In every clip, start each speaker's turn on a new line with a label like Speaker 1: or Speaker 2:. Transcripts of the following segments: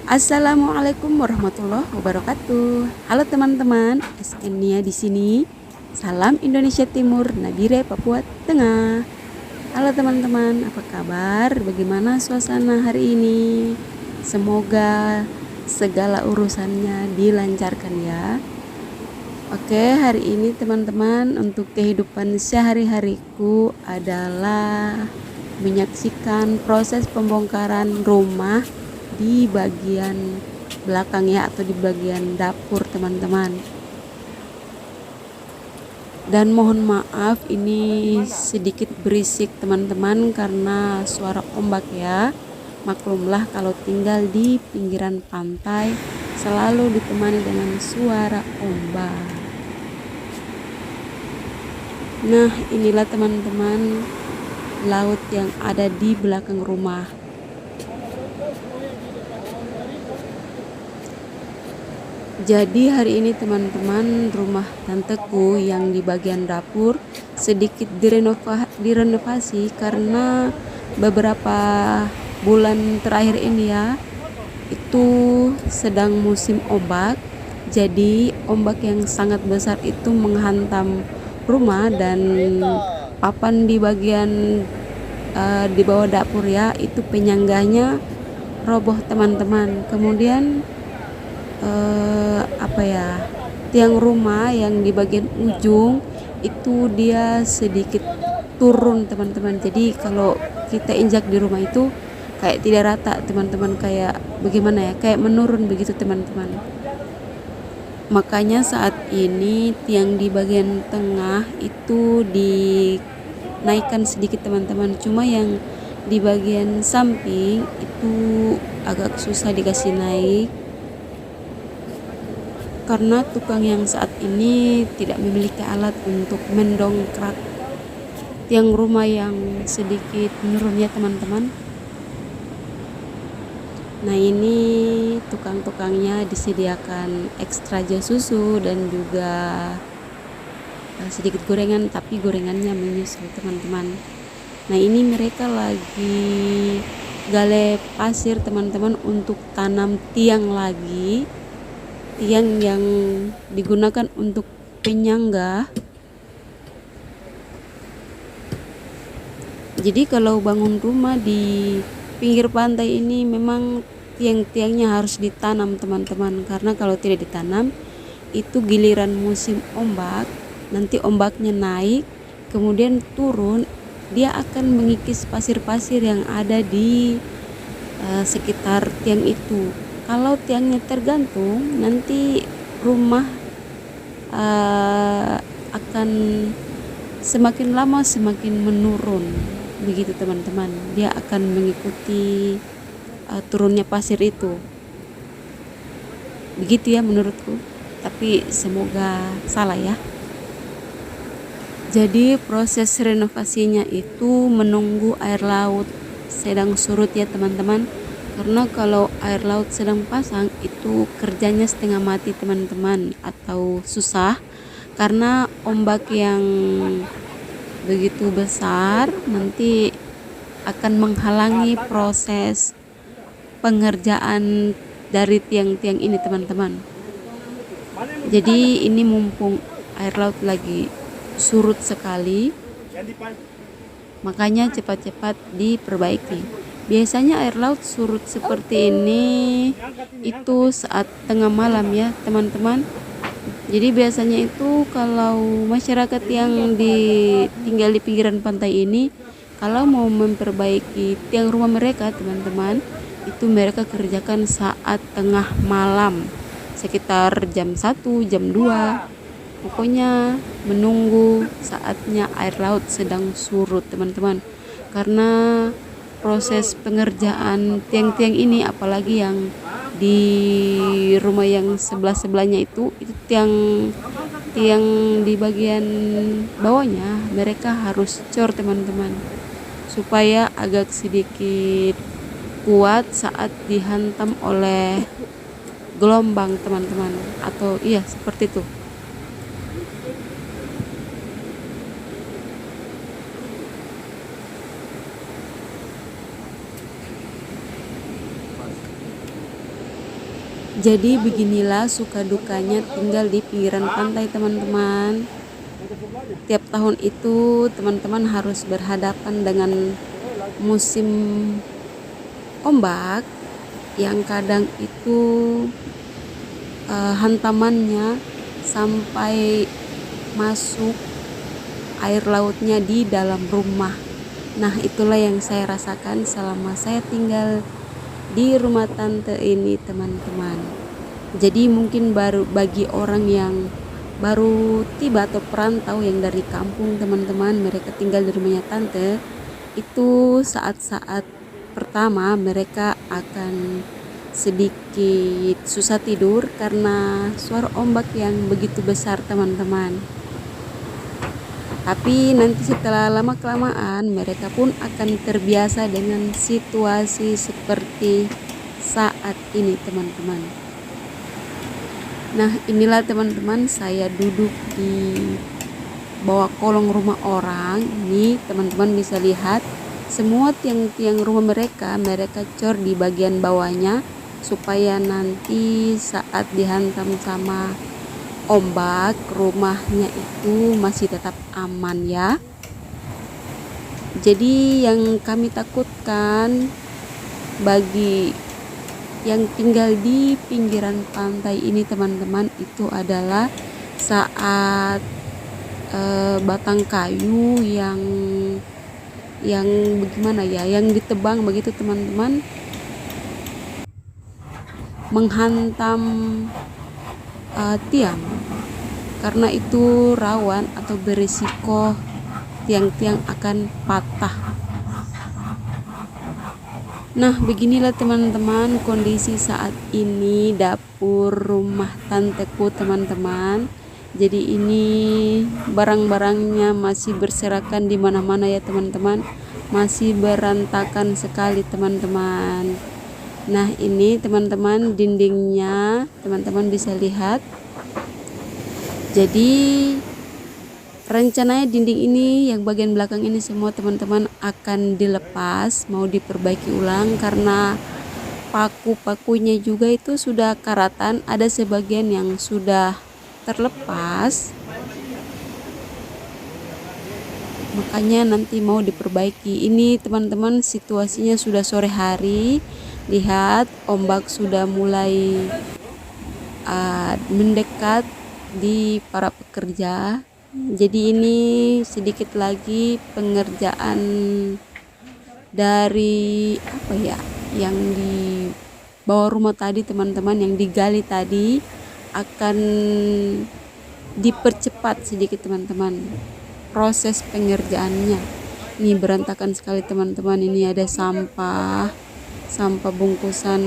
Speaker 1: Assalamualaikum warahmatullahi wabarakatuh. Halo teman-teman, SN-nya di sini. Salam Indonesia Timur, Nabire, Papua Tengah. Halo teman-teman, apa kabar? Bagaimana suasana hari ini? Semoga segala urusannya dilancarkan ya. Oke, hari ini teman-teman untuk kehidupan sehari-hariku adalah menyaksikan proses pembongkaran rumah di bagian belakang ya, atau di bagian dapur teman-teman. Dan mohon maaf ini sedikit berisik teman-teman karena suara ombak ya. Maklumlah kalau tinggal di pinggiran pantai selalu ditemani dengan suara ombak. Nah, inilah teman-teman laut yang ada di belakang rumah. Jadi hari ini teman-teman, rumah tanteku yang di bagian dapur sedikit direnovasi karena beberapa bulan terakhir ini ya, itu sedang musim ombak. Jadi ombak yang sangat besar itu menghantam rumah dan papan di bagian di bawah dapur ya, itu penyangganya roboh teman-teman. Kemudian tiang rumah yang di bagian ujung itu dia sedikit turun teman-teman. Jadi kalau kita injak di rumah itu kayak tidak rata teman-teman, kayak bagaimana ya, kayak menurun begitu teman-teman. Makanya saat ini tiang di bagian tengah itu dinaikkan sedikit teman-teman, cuma yang di bagian samping itu agak susah dikasih naik karena tukang yang saat ini tidak memiliki alat untuk mendongkrak tiang rumah yang sedikit menurun ya teman-teman. Nah, ini tukang-tukangnya disediakan ekstra jas susu dan juga sedikit gorengan, tapi gorengannya menyusul teman-teman. Nah, ini mereka lagi gale pasir teman-teman untuk tanam tiang lagi, tiang yang digunakan untuk penyangga. Jadi kalau bangun rumah di pinggir pantai ini memang tiang-tiangnya harus ditanam teman-teman, karena kalau tidak ditanam itu giliran musim ombak, nanti ombaknya naik kemudian turun, dia akan mengikis pasir-pasir yang ada di sekitar tiang itu. Kalau tiangnya tergantung, nanti rumah akan semakin lama semakin menurun begitu teman-teman. Dia akan mengikuti turunnya pasir itu, begitu ya menurutku, tapi semoga salah ya. Jadi proses renovasinya itu menunggu air laut sedang surut ya teman-teman, karena kalau air laut sedang pasang itu kerjanya setengah mati teman-teman, atau susah karena ombak yang begitu besar nanti akan menghalangi proses pengerjaan dari tiang-tiang ini teman-teman. Jadi ini mumpung air laut lagi surut sekali, makanya cepat-cepat diperbaiki. Biasanya air laut surut seperti ini itu saat tengah malam ya teman-teman. Jadi biasanya itu kalau masyarakat yang tinggal di pinggiran pantai ini, kalau mau memperbaiki tiang rumah mereka teman-teman, itu mereka kerjakan saat tengah malam, sekitar jam 1, jam 2. Pokoknya menunggu saatnya air laut sedang surut teman-teman, karena proses pengerjaan tiang-tiang ini, apalagi yang di rumah yang sebelah-sebelahnya itu tiang di bagian bawahnya mereka harus cor teman-teman, supaya agak sedikit kuat saat dihantam oleh gelombang teman-teman, atau iya seperti itu. Jadi beginilah suka dukanya tinggal di pinggiran pantai teman-teman. Tiap tahun itu teman-teman harus berhadapan dengan musim ombak yang kadang itu hantamannya sampai masuk air lautnya di dalam rumah. Nah, itulah yang saya rasakan selama saya tinggal di rumah tante ini teman-teman. Jadi mungkin baru bagi orang yang baru tiba atau perantau yang dari kampung teman-teman, mereka tinggal di rumahnya tante, itu saat-saat pertama mereka akan sedikit susah tidur karena suara ombak yang begitu besar teman-teman. Tapi nanti setelah lama-kelamaan mereka pun akan terbiasa dengan situasi seperti saat ini teman-teman. Nah, inilah teman-teman saya duduk di bawah kolong rumah orang. Ini teman-teman bisa lihat semua tiang-tiang rumah mereka cor di bagian bawahnya supaya nanti saat dihantam sama ombak rumahnya itu masih tetap aman ya. Jadi yang kami takutkan bagi yang tinggal di pinggiran pantai ini teman-teman itu adalah saat batang kayu yang bagaimana ya, yang ditebang begitu teman-teman, menghantam tiang, karena itu rawan atau berisiko tiang-tiang akan patah. Nah, beginilah teman-teman kondisi saat ini dapur rumah tanteku teman-teman. Jadi ini barang-barangnya masih berserakan di mana-mana ya teman-teman, masih berantakan sekali teman-teman. Nah, ini teman-teman dindingnya teman-teman bisa lihat. Jadi rencananya dinding ini yang bagian belakang ini semua teman-teman akan dilepas, mau diperbaiki ulang karena paku-pakunya juga itu sudah karatan, ada sebagian yang sudah terlepas. Makanya nanti mau diperbaiki. Ini teman-teman situasinya sudah sore hari. Lihat ombak sudah mulai mendekat di para pekerja. Jadi ini sedikit lagi pengerjaan dari apa ya, yang di bawah rumah tadi teman-teman, yang digali tadi akan dipercepat sedikit teman-teman proses pengerjaannya. Ini berantakan sekali teman-teman. Ini ada sampah bungkusan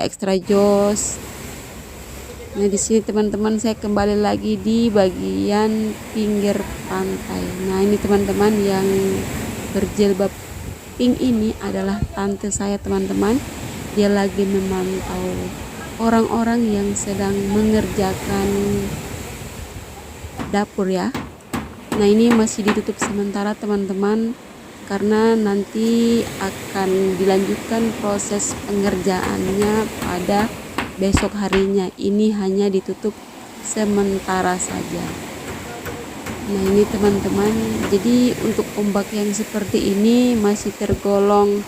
Speaker 1: extra jos. Nah, di sini teman-teman saya kembali lagi di bagian pinggir pantai. Nah, ini teman-teman yang berjilbab pink ini adalah tante saya teman-teman. Dia lagi memantau orang-orang yang sedang mengerjakan dapur ya. Nah, ini masih ditutup sementara teman-teman karena nanti akan dilanjutkan proses pengerjaannya pada besok harinya. Ini hanya ditutup sementara saja. Nah, ini teman-teman, jadi untuk ombak yang seperti ini masih tergolong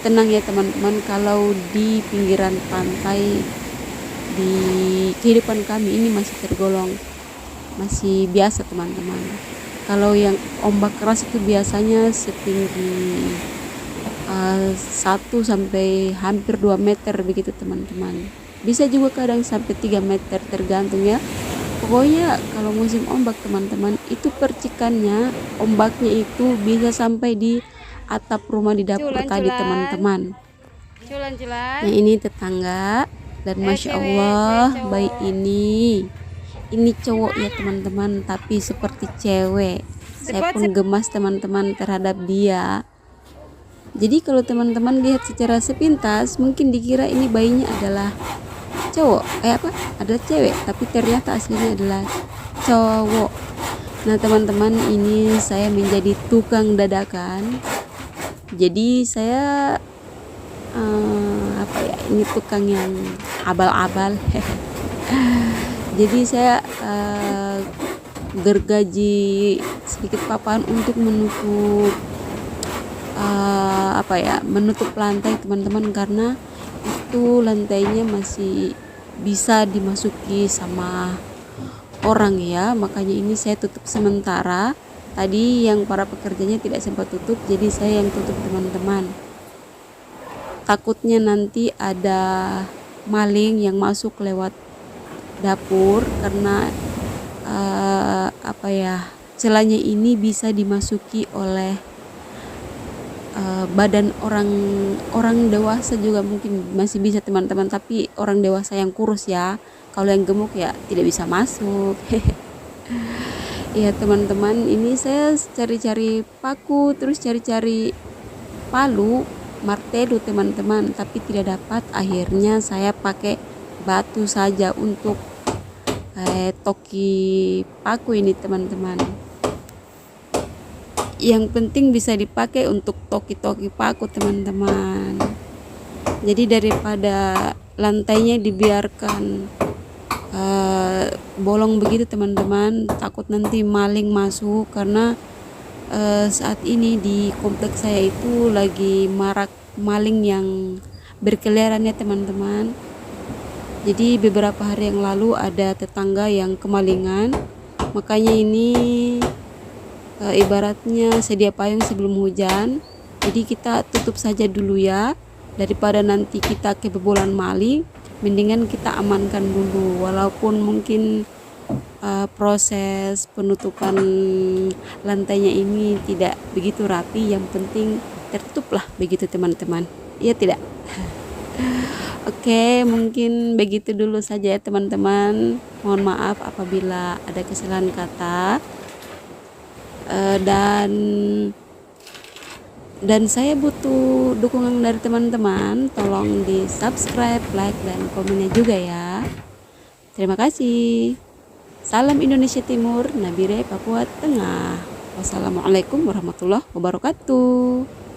Speaker 1: tenang ya teman-teman. Kalau di pinggiran pantai di kehidupan kami ini masih tergolong masih biasa teman-teman. Kalau yang ombak keras itu biasanya setinggi 1 sampai hampir 2 meter begitu teman-teman. Bisa juga kadang sampai 3 meter tergantung ya. Pokoknya kalau musim ombak teman-teman itu percikannya ombaknya itu bisa sampai di atap rumah di dapur tadi teman-teman. Nah, ini tetangga dan masya Allah bayi ini cowok ya teman-teman, tapi seperti cewek. Saya pun gemas teman-teman terhadap dia. Jadi kalau teman-teman lihat secara sepintas mungkin dikira ini bayinya adalah cowok, adalah cewek, tapi ternyata aslinya adalah cowok. Nah, teman-teman, ini saya menjadi tukang dadakan. Jadi saya ini tukang yang abal-abal. Jadi saya gergaji sedikit papan untuk menutup menutup lantai teman-teman, karena itu lantainya masih bisa dimasuki sama orang ya, makanya ini saya tutup sementara. Tadi yang para pekerjanya tidak sempat tutup, jadi saya yang tutup teman-teman. Takutnya nanti ada maling yang masuk lewat dapur, karena celahnya ini bisa dimasuki oleh badan orang dewasa juga mungkin masih bisa teman-teman, tapi orang dewasa yang kurus ya. Kalau yang gemuk ya tidak bisa masuk. Ya teman-teman, ini saya cari-cari paku, terus cari-cari palu, martelo teman-teman, tapi tidak dapat. Akhirnya saya pakai batu saja untuk toki paku ini teman-teman. Yang penting bisa dipakai untuk toki-toki paku teman-teman. Jadi daripada lantainya dibiarkan bolong begitu teman-teman, takut nanti maling masuk, karena saat ini di kompleks saya itu lagi marak maling yang berkeliaran ya teman-teman. Jadi beberapa hari yang lalu ada tetangga yang kemalingan, makanya ini ibaratnya sedia payung sebelum hujan. Jadi kita tutup saja dulu ya, daripada nanti kita kebobolan maling, mendingan kita amankan dulu. Walaupun mungkin proses penutupan lantainya ini tidak begitu rapi, yang penting tertutup lah begitu teman-teman, iya tidak? Oke, mungkin begitu dulu saja ya teman-teman. Mohon maaf apabila ada kesalahan kata. Dan saya butuh dukungan dari teman-teman. Tolong di subscribe, like, dan komennya juga ya. Terima kasih. Salam Indonesia Timur, Nabire, Papua Tengah. Wassalamualaikum warahmatullahi wabarakatuh.